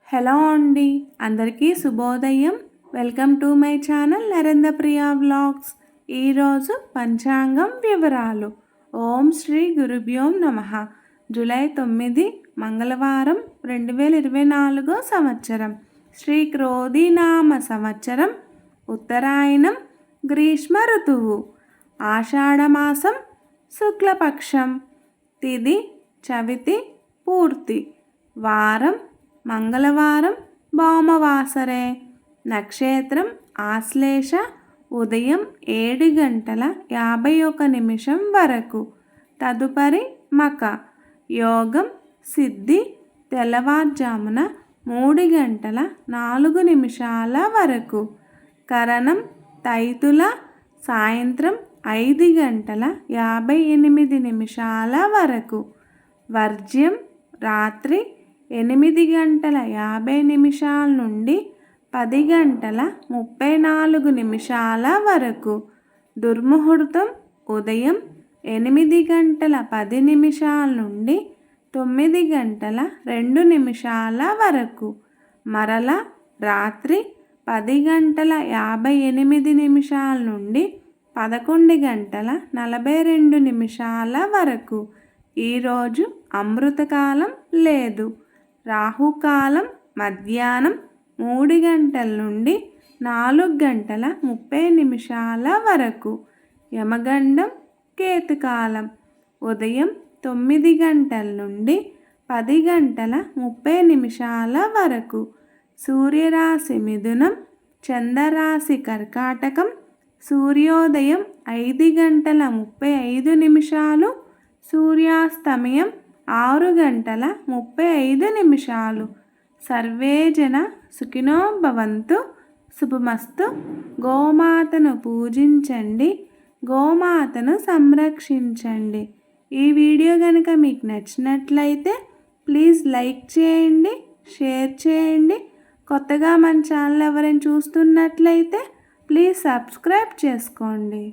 Hello అండి, అందరికీ శుభోదయం. Welcome to my channel Narendra Priya vlogs. ఈరోజు పంచాంగం వివరాలు. ఓం శ్రీ గురుభ్యోం నమః. జూలై 9 మంగళవారం 2024 సంవత్సరం. శ్రీ క్రోధినామ సంవత్సరం. ఉత్తరాయణం, గ్రీష్మ ఋతువు. ఆషాఢమాసం, శుక్లపక్షం. తిథి చవితి పూర్తి. వారం మంగళవారం, భౌమవాసరే. నక్షత్రం ఆశ్లేష. ఉదయం 7:51 వరకు. తదుపరి మక. యోగం సిద్ధి తెల్లవారుజామున 3:04 వరకు. కరణం తైతుల. సాయంత్రం 5:58 వరకు. వర్జ్యం రాత్రి 8:50 నుండి 10:34 వరకు. దుర్ముహూర్తం ఉదయం 8:10 నుండి 9:02 వరకు. మరల రాత్రి 10:58 నుండి 11:42 వరకు. ఈరోజు అమృతకాలం లేదు. రాహుకాలం మధ్యాహ్నం 3 నుండి 4:30 వరకు. యమగండం కేతుకాలం ఉదయం 9 నుండి 10:30 వరకు. సూర్యరాశి మిథునం, చంద్రరాశి కర్కాటకం. సూర్యోదయం 5:35, సూర్యాస్తమయం 6:35. సర్వే జన సుఖినో భవంతు. శుభమస్తు. గోమాతను పూజించండి, గోమాతను సంరక్షించండి. ఈ వీడియో కనుక మీకు నచ్చినట్లయితే ప్లీజ్ లైక్ చేయండి, షేర్ చేయండి. కొత్తగా మన ఛానల్ ఎవరైనా చూస్తున్నట్లయితే ప్లీజ్ సబ్స్క్రైబ్ చేసుకోండి.